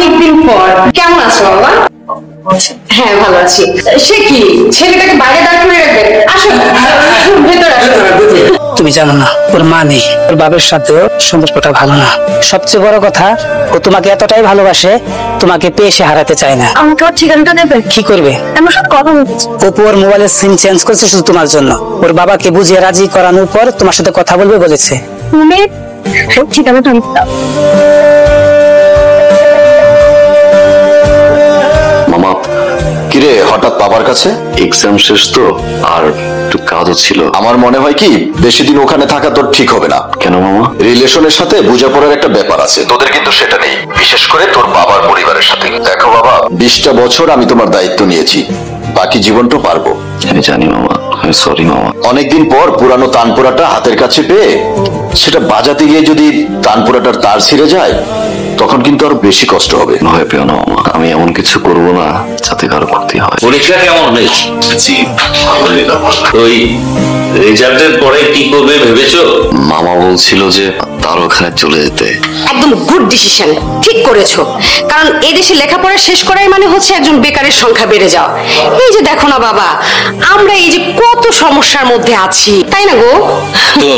অনেকদিন পর। কেমন আছো বাবা? হ্যাঁ ভালো আছি। সে কি ছেলেটাকে বাইরে দাঁড় করে রাখবে? আসো ভেতরে আসো। তুমি জানো না ওর মা নেই, ওর বাবার সাথেও সম্পর্কটা ভালো না। সবচেয়ে বড় কথা, ও তোমাকে এতটাই ভালোবাসে, তোমাকে পেয়ে সে হারাতে চায় না। আমাকে ওর ঠিকানাটা দেবে? কি করবে? আমার সাথে কথা বলছি। অপু ওর মোবাইলের সিম চেঞ্জ করছে শুধু তোমার জন্য। ওর বাবাকে বুঝিয়ে রাজি করানোর পর তোমার সাথে কথা বলবে বলেছে। তুমি ওর ঠিকানাটা আমি দাও। মামা কিরে হঠাৎ বাবার কাছে? এক্সাম শেষ তো, আর একটু কাজও ছিল। আমার মনে হয় কি বেশি দিন ওখানে থাকা তোর ঠিক হবে না। কেন মামা? রিলেশনের সাথে বোঝাপড়ার একটা ব্যাপার আছে, তোদের কিন্তু সেটা নেই, বিশেষ করে তোর বাবার পরিবারের সাথে। দেখো বাবা, 20টা বছর আমি তোমার দায়িত্ব নিয়েছি, বাকি জীবনটা পারবো। আমি জানি মামা, আমি সরি মামা। অনেকদিন পর পুরানো তানপুরাটা হাতের কাছে পেয়ে সেটা বাজাতে গিয়ে যদি তানপুরাটার তার ছিঁড়ে যায়, তখন কিন্তু আরো বেশি কষ্ট হবে। ভয় পেও না মামা, আমি এমন কিছু করব না যাতে কারো ক্ষতি হয়। পরীক্ষা কেমন হয়েছে? জি ওই রেজাল্টের পরে কি করবে ভেবেছো? মামা বলছিল যে তার ওখানে চলে যেতে। একদম গুড ডিসিশন, ঠিক করেছো। কারণ এদেশে লেখাপড়া শেষ করাই মানে হচ্ছে একজন বেকারের সংখ্যা বেড়ে যাওয়া। এই যে দেখো না বাবা, আমরা এই যে কত সমস্যার মধ্যে আছি, তাই না গো? তো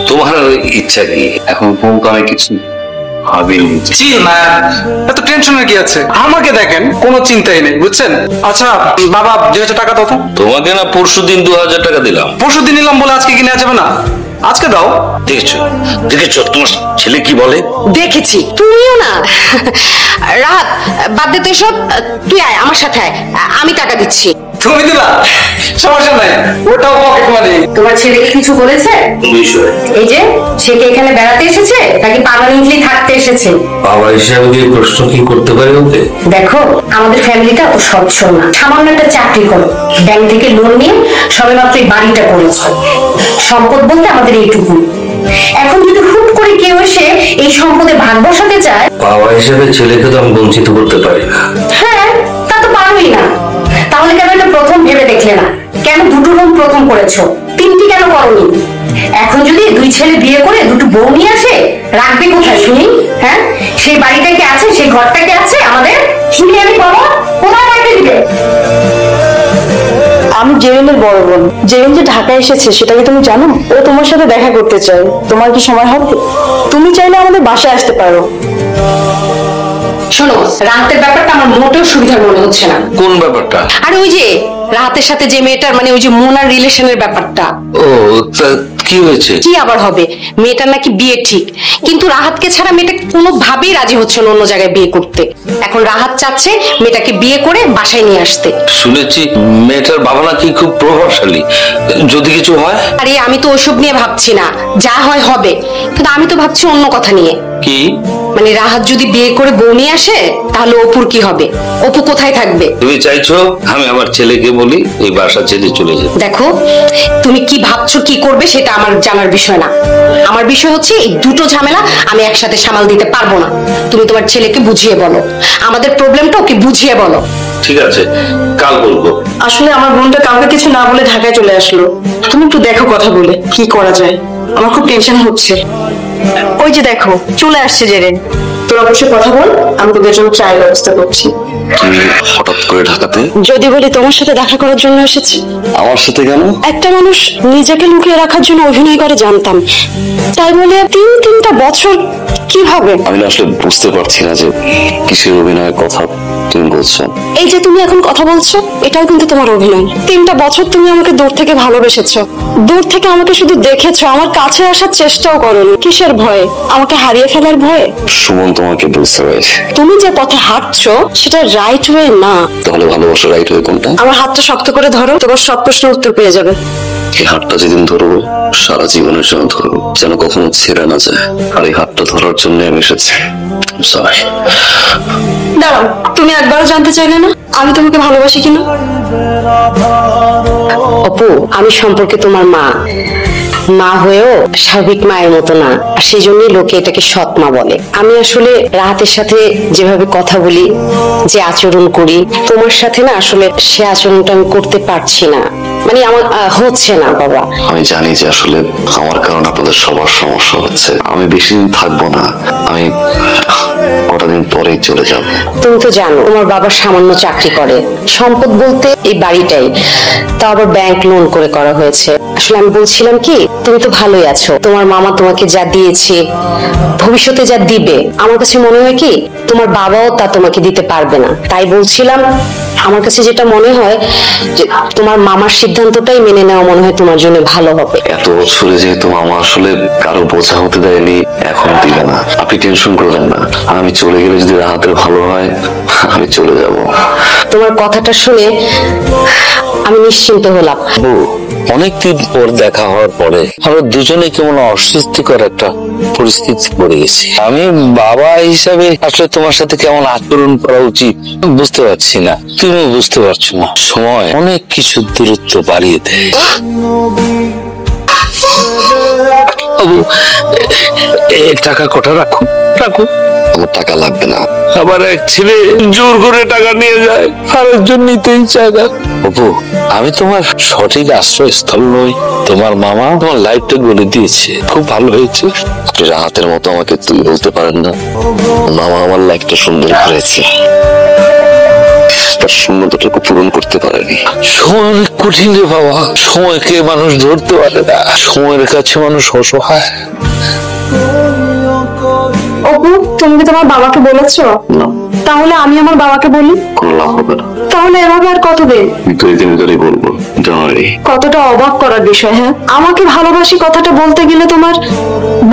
তোমার ইচ্ছা কি? এখন পর্যন্ত আমি কিছু ভাবিনি। চিল না, এত টেনশনের কি আছে? আমাকে দেখেন, কোনো চিন্তাই নেই, বুঝছেন? আচ্ছা বাবা, 2000 টাকা দাও তো। তোমাকে না পরশুদিন 2000 টাকা দিলাম। পরশুদিন নিলাম বলে আজকে কি নেওয়া যাবে না? আজকে দাও। দেখেছো দেখেছো তোমার ছেলে কি বলে? দেখেছি, তুমিও না। রাহাত বাদ দে তো এসব, তুই আয় আমার সাথে আয়, আমি টাকা দিচ্ছি। তুমি দিবা? সমস্যা নাই, ওটাও পকেট মানি। তোমার ছেলে কি কিছু বলেছে? বিষয় এই যে সে কি এখানে বেড়াতে এসেছে নাকি পার্মানেন্টলি থাকতে এসেছে? বাবা হিসাবে কি প্রশ্ন কি করতে পারি ওকে? দেখো, আমাদের ফ্যামিলিটা অত সচ্ছল না। সামান্য একটা চাকরি করো, ব্যাংক থেকে লোন নিয়ে সবেমাত্র এই বাড়িটা করেছো। সম্পদ বলতে আমাদের এইটুকু। এখন যদি হুট করে কেউ এসে এই সম্পদে ভাগ বসাতে চায়, বাবা হিসাবে ছেলেকে তো আমি বঞ্চিত করতে পারি না। হ্যাঁ তা তো পারোই না। তাহলে কেন এটা প্রথম ভেবে দেখলে না? কেন দুটো রুম প্রথম করেছো, 3টি কেন করোনি? এখন যদি 2 ছেলে বিয়ে করে 2টো বউ নিয়ে আসে, রাখবে কোথায় শুনি? হ্যাঁ, সেই বাড়িটা কি আছে? সেই ঘরটা কি আছে আমাদের? শুনি আমি বলো, কোথায় রাখতে দিবে? আমি জেরিনের বড় বোন। জেরিন যে ঢাকায় এসেছে সেটা কি তুমি জানো? ও তোমার সাথে দেখা করতে চায়। তোমার কি সময় হবে? তুমি চাইলে আমাদের বাসায় আসতে পারো। শোনো, রাহাতের ব্যাপারটা আমার মোটেও সুবিধার মনে হচ্ছে না। কোন ব্যাপারটা? আর ওই যে রাহাতের সাথে যে মেয়েটার, মানে ওই যে মোনার রিলেশনের ব্যাপারটা। ও তা কি হয়েছে? কি আবার হবে? মেয়েটার নাকি বিয়ে ঠিক, কিন্তু রাহাতকে ছাড়া মেয়েটা কোনোভাবেই রাজি হচ্ছে না অন্য জায়গায় বিয়ে করতে। এখন রাহাত চাচ্ছে মেয়েটাকে বিয়ে করে বাসায় নিয়ে আসতে। শুনেছি মেয়েটার বাবা নাকি খুব প্রভাবশালী, যদি কিছু হয়। আরে আমি তো ওইসব নিয়ে ভাবছি না, যা হয় হবে। কিন্তু আমি তো ভাবছি অন্য কথা নিয়ে। কি? মানে রাহাত যদি বিয়ে করে বউ নিয়ে আসে, তাহলে অপুর কি হবে? অপু কোথায় থাকবে? তুমি চাইছো আমি আমার ছেলেকে বলি এই বাসা ছেড়ে চলে যেতে? দেখো, তুমি কি ভাবছো, কি করবে সেটা আমার জানার বিষয় না। আমার বিষয় হচ্ছে এই দুটো ঝামেলা আমি একসাথে সামাল দিতে পারবো না। তুমি তোমার ছেলেকে বুঝিয়ে বলো, আমাদের প্রবলেমটা ওকে বুঝিয়ে বলো। ঠিক আছে, কাল বলবো। আসলে আমার বোনটা কাউকে কিছু না বলে ঢাকায় চলে আসলো। তুমি একটু দেখো কথা বলে কি করা যায়। আমার খুব টেনশন হচ্ছে। ওই যে দেখো চলে আসছে জেরিন। তোরা বসে কথা বল, আমি তোদের জন্য চায়ের ব্যবস্থা করছি। তুমি হঠাৎ করে ঢাকাতে? যদি বলি তোমার সাথে দেখা করার জন্য এসেছি। আমার সাথে কেন? একটা মানুষ নিজেকে লুকিয়ে রাখার জন্য অভিনয় করে জানতাম, তাই বলে 3টা বছর কিভাবে? আমি না আসলে বুঝতে পারছি না যে কিসের অভিনয়ের কথা তুমি বলছো। এই যে তুমি এখন কথা বলছো, এটাও কিন্তু তোমার অভিনয়। 3টা বছর তুমি আমাকে দূর থেকে ভালোবেসেছো, দূর থেকে আমাকে শুধু দেখেছো, আমার কাছে আসার চেষ্টাও করোনি। কিসের ভয়ে? আমাকে হারিয়ে ফেলার ভয়ে? সুমন তোমাকে বুঝতে পেরেছে। তুমি যে পথে হাঁটছো সেটা রাইট ওয়ে না। তাহলে ভালোবাসা রাইট ওয়ে কোনটা? আমার হাতটা শক্ত করে ধরো, তোমার সব প্রশ্নের উত্তর পেয়ে যাবে। এই হাতটা যেদিন ধরবো সারা জীবনের জন্য ধরবো, যেন কখনো ছেড়ে না যায়। আর এই হাতটা ধরার জন্য আমি এসেছি। সরি। দাঁড়াও, তুমি একবারও জানতে চাইলে না আমি তোমাকে ভালোবাসি কিনা? অপু, আমি সম্পর্কে তোমার মা, মা হয়েও স্বাভাবিক মায়ের মতো না, আর সেই জন্যই লোকে এটাকে সৎ মা বলে। আমি আসলে রাহাতের সাথে যেভাবে কথা বলি, যে আচরণ করি, তোমার সাথে না আসলে সে আচরণটা আমি করতে পারছি না। মানে আমার হচ্ছে না বাবা। আমি জানি যে আসলে আমার কারণে আপনাদের সবার সমস্যা হচ্ছে। আমি বেশি দিন থাকবো না। আমি কটা দিন পরেই চলে যাব। তুমি তো জানো তোমার বাবা সামান্য চাকরি করে, সম্পদ বলতে এই বাড়িটাই, তা আবার ব্যাংক লোন করে করা হয়েছে। আসলে আমি বলছিলাম কি, তুমি তো ভালোই আছো, তোমার মামা তোমাকে যা দিয়েছে, ভবিষ্যতে যা দিবে, আমার কাছে মনে হয় কি তোমার বাবাও তা তোমাকে দিতে পারবে না। তাই বলছিলাম, আমার কাছে যেটা মনে হয় যে তোমার মামার সিদ্ধান্তটাই মেনে নেওয়া মনে হয় তোমার জন্য ভালো হবে। এত বছরে যেহেতু মামা আসলে কারো বোঝা হতে দেয়নি, এখন দিবে না। আপনি টেনশন করবেন না, আমি চলে গেলে যদি রাহাতের ভালো হয় আমি চলে যাব। তোমার কথাটা শুনে আমি নিশ্চিন্ত হলাম। অনেকদিন পর দেখা হওয়ার পরে আমরা দুজনে কেমন অস্বস্তিকর একটা পরিস্থিতি পড়ে গেছি। আমি বাবা হিসাবে আসলে তোমার সাথে কেমন আচরণ করা উচিত বুঝতে পারছি না, তুমিও বুঝতে পারছো না। সময় অনেক কিছু দূরত্ব বাড়িয়ে দেয়। বাবু, টাকা কটা রাখো রাখো। আমার টাকা লাগবে না। আবার এক ছেলে জোর করে টাকা নিয়ে যায়, আরেকজন নিতেই চায় না। বাবু, আমি তোমার সঠিক আশ্রয়স্থল নই। তোমার মামা তোমার লাইফটা গড়ে দিয়েছে, খুব ভালো হয়েছে। আপনি রাহাতের মতো আমাকে তুই বলতে পারেন না। মামা আমার লাইফটা সুন্দর করেছে, তার শূন্যতাটুকু পূরণ করতে পারেনি। সময় অনেক কঠিন রে বাবা, সময়কে মানুষ ধরতে পারে না, সময়ের কাছে মানুষ অসহায়। অপু, তুমি কি তোমার বাবাকে বলেছো? না, তাহলে আমি আমার বাবাকে বলি। কোনো লাভ হবে না। তাহলে এভাবে আর কতদিন? দুই দিন ধরেই বলবো। ডরি, কতটা অবাক করার বিষয়। হ্যাঁ, আমাকে ভালোবাসি কথাটা বলতে গেলে তোমার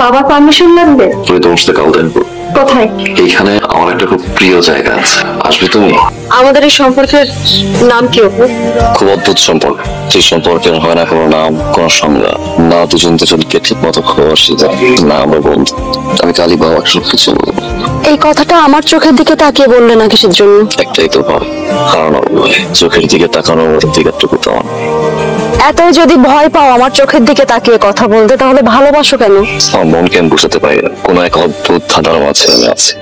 বাবার পারমিশন লাগবে? আমি তোমার সাথে কাল দেখবো। কোথায়? এইখানে আমার একটা খুব প্রিয় জায়গা আছে, আসবে তুমি? আমাদের এই সম্পর্কের নাম কি অপু? খুব অদ্ভুত সম্পর্ক, যে সম্পর্কের হয় না কোনো নাম, কোনো সংজ্ঞা, না দুজন দুজনকে ঠিক মতো খবরসি যায়, না আমরা বন্ধু। আমি কালী বাবা সবকিছু বলবো। এই কথাটা আমার চোখের দিকে তাকিয়ে বললে না কিসের জন্য? একটাই তো ভাব, কারণ চোখের দিকে তাকানোর মতো দিকটুকু তো আমার। এত যদি ভয় পাও আমার চোখের দিকে তাকিয়ে কথা বলতে, তাহলে ভালোবাসো কেন? আমার মনকে আমি বোঝাতে পারি না, কোনো এক অদ্ভুত ধাঁধার মাঝে আমি আছি।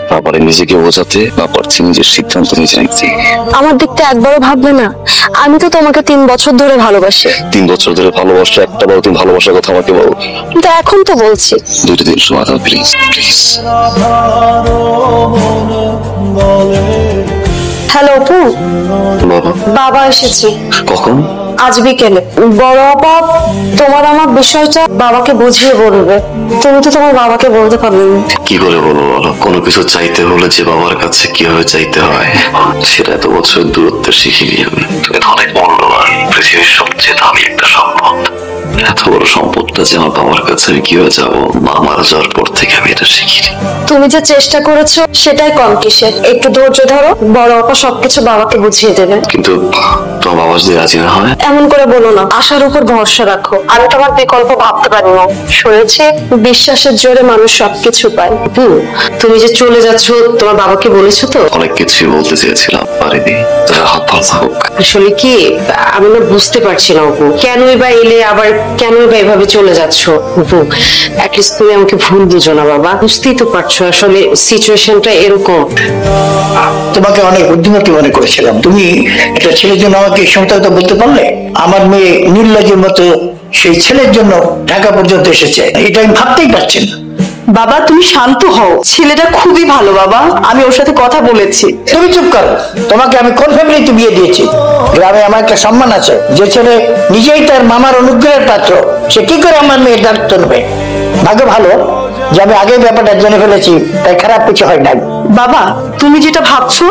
তারপরে নিজেকে বোঝাতে না পারছি, নিজের সিদ্ধান্ত নিজে নিচ্ছি। আমার দিকটা একবারও ভাবলে না? আমি তো তোমাকে 3 বছর ধরে ভালোবাসি। 3 বছর ধরে ভালোবাসা, একটা বার তুমি ভালোবাসার কথা আমাকে বলো। কিন্তু এখন তো বলছি। 2টা দিন সময় দাও প্লিজ, প্লিজ। হ্যালো অপু, বাবা, বাবা এসেছে। কখন? আজ বিকেলে। বড় আপা তোমার আমার বিষয়টা বাবাকে বুঝিয়ে বলবে। তুমি তো তোমার বাবাকে বলতে পারবে না। কি করে বলবো বলো? কোনো কিছু চাইতে হলে যে বাবার কাছে কিভাবে চাইতে হয় সেটা এত বছরের দূরত্ব শিখিনি আমি। তুমি তো অনেক মূল্যবান, পৃথিবীর সবচেয়ে দামি একটা সম্পদ। এত বড় সম্পদটা যে আমার বাবার কাছে আমি কিভাবে যাবো, মা মারা যাওয়ার পর থেকে আমি এটা শিখিনি। তুমি যে চেষ্টা করেছো সেটাই কম কিসের। একটু ধৈর্য ধরো, বড় আপা সবকিছু বাবাকে বুঝিয়ে দেবে। কিন্তু তোমার বাবা যদি রাজি না হয়? এমন করে বলো না, আশার উপর ভরসা রাখো। আমি তোমার বিকল্প ভাবতে পারি না। শুনেছি বিশ্বাসের জোরে মানুষ সবকিছু পায়। তুমি যে চলে যাচ্ছ তোমার বাবাকে বলেছো তো? অনেক কিছুই বলতে চেয়েছিলাম, পারিনি। রাহাত ভালো হোক। আসলে কি আমি না বুঝতে পারছি না অপু, কেনই বা এলে, আবার কেনই বা এভাবে চলে যাচ্ছ। অপু, অ্যাটলিস্ট তুমি আমাকে ভুল বুঝো না বাবা, বুঝতেই তো পারছো আসলে সিচুয়েশনটা এরকম। তোমাকে অনেক বুদ্ধিমতী মনে করেছিলাম। তুমি একটা ছেলের জন্য আমাকে এই সময় তো বলতে পারলে? আমার মেয়ে নির্লজ্জের মতো সেই ছেলের জন্য ঢাকা পর্যন্ত এসেছে, এটা আমি ভাবতেই পারছি না। বাবা তুমি শান্ত হও, ছেলেটা খুবই ভালো বাবা, আমি ওর সাথে কথা বলেছি। তুমি চুপ করো। তোমাকে আমি কোন ফ্যামিলিতে বিয়ে দিয়েছি? গ্রামে আমার একটা সম্মান আছে। যে ছেলে নিজেই তার মামার অনুগ্রহের পাত্র, সে কি করে আমার মেয়ের দায়িত্ব নেবে? ভাগ্য ভালো যে আমি আগে ব্যাপারটা জেনে ফেলেছি, তাই খারাপ কিছু হয় নাই। বাবা তুমি যেটা ভাবছো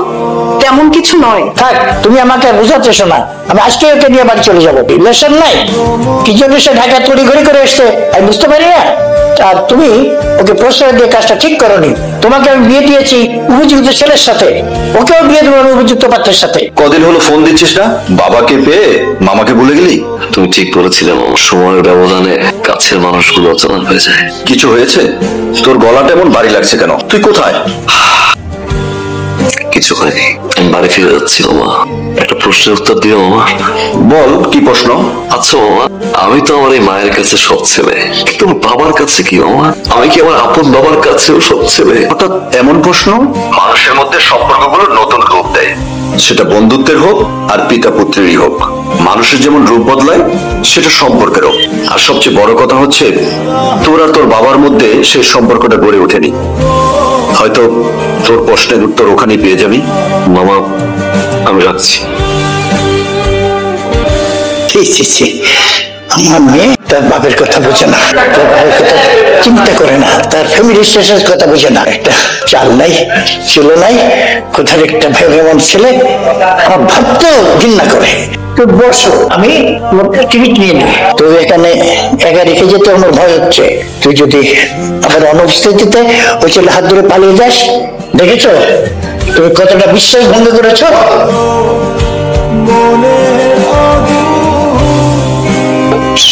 তেমন কিছু নয়। থাক, তুমি আমাকে বোঝাতে এসো না। আমি আজকে ওকে নিয়ে বাড়ি চলে যাবো। রিলেশন নাই, কি জন্য সে ঢাকা তড়ি ঘড়ি করে এসছে আমি বুঝতে পারি না। আর তুমি ওকে প্রশ্রয় দিয়ে কাজটা ঠিক করোনি। তোমাকে আমি বিয়ে দিয়েছি উপযুক্ত ছেলের সাথে, ওকেও বিয়ে দেবো উপযুক্ত পাত্রের সাথে। কদিন হলো ফোন দিচ্ছিস না? বাবাকে পেয়ে মামাকে ভুলে গেলি? তুমি ঠিক বলেছিলে মামা, সময়ের ব্যবধানে কাছের মানুষগুলো অচেনা হয়ে যায়। কিছু হয়েছে? তোর গলাটা এমন ভারী লাগছে কেন? তুই কোথায়? কিছু হয়নি, আমি বাড়ি ফিরে যাচ্ছি মামা। একটা প্রশ্নের উত্তর দিও মামা। বল, কি প্রশ্ন? আচ্ছা মামা, আমি তো আমার এই মায়ের কাছে সৎ ছেলে, কিন্তু বাবার কাছে কি মামা? আমি কি আমার আপন বাবার কাছেও সৎ ছেলে? হঠাৎ এমন প্রশ্ন? মানুষের মধ্যে সম্পর্কগুলো নতুন রূপ দেয়, সেটা বন্ধুত্বের হোক আর পিতা পুত্রেরই হোক। মানুষের যেমন রূপ বদলায়, সেটা সম্পর্কেরও। আর সবচেয়ে বড় কথা হচ্ছে তোর আর তোর বাবার মধ্যে সেই সম্পর্কটা গড়ে ওঠেনি। হয়তো তোর প্রশ্নের উত্তর ওখানেই পেয়ে যাবি। মামা, আমি রাখছি। আমার মেয়ে তার বাপের কথা বোঝে না, তার বাপের কথা চিন্তা করে না, তার ফ্যামিলি স্ট্যাটাসের কথা বোঝে না। একটা চাল নাই, ছিল নাই, কোথার একটা ভেবেমন ছেলে আমার ভাবতেও ঘৃণা করে। তুই বসো, আমি টিকিট নিয়ে নিই। তুই এখানে একা রেখে যেতে আমার ভয় হচ্ছে। তুই যদি আবার অনুপস্থিতিতে ওই ছেলে হাত ধরে পালিয়ে যাস, দেখেছ তুমি কতটা বিশ্বাস ভঙ্গ করেছ।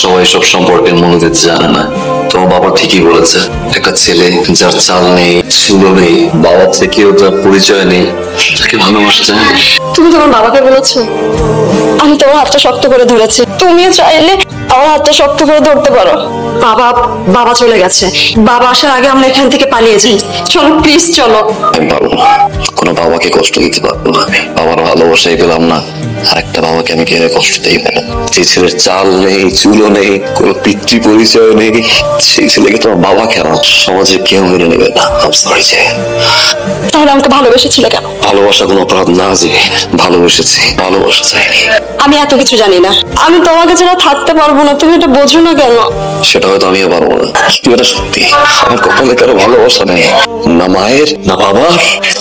সবাই সব সম্পর্কের মনে দিতে জানে না। তোমার বাবা ঠিকই বলেছে, একটা ছেলে যার চাল নেই, ছিল নেই, বাবা থেকেও তার পরিচয় নেই, তাকে ভালোবাসতে। তুমি তোমার বাবাকে বলেছো আমি তোমার হাতটা শক্ত করে ধরেছি, তুমিও চাইলে আমার হাতটা শক্ত করে ধরতে পারো। বাবা বাবা চলে গেছে, বাবা আসার আগে আমরা এখান থেকে পালিয়ে যাই। চলো প্লিজ, চলো। আমি পারবো না, কোনো বাবাকে কষ্ট দিতে পারবো না। আমি বাবার ভালোবাসাই পেলাম না, আর একটা বাবাকে আমি কিভাবে কষ্ট দিই বলো? যে ছেলের চাল নেই, চুলো নেই, কোনো পিতৃ পরিচয় নেই, সেই ছেলেকে তোমার বাবা কেন? সমাজে কেউ মেনে নেবে না। I'm sorry যে। তাহলে আমাকে ভালোবেসেছিলে কেন? ভালোবাসা কোনো অপরাধ না যে, ভালোবেসেছি, ভালোবাসা চাইনি। আমি এত কিছু জানি না, আমি তোমাকে ছাড়া থাকতে পারবো না, তুমি এটা বোঝো না কেন? সেটা হয়তো আমিও পারবো না, কিন্তু এটা সত্যি। আমার কপালে কারো ভালোবাসা নেই, না মায়ের, না বাবার,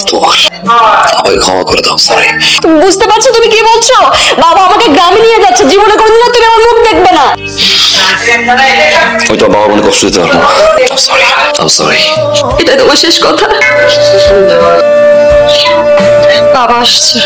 তোমার। আমাকে ক্ষমা করে দাও, সরি। তুমি বুঝতে পারছো তুমি কি বলছো? বাবা আমাকে গ্রামে নিয়ে যাচ্ছে, জীবনে কোনোদিন তুমি আমার মুখ দেখবে না। আমি তো বাবা মনে কষ্ট দিতে পারবো না। Sorry, sorry. এটা তোমার শেষ কথা। বাবা আসছে।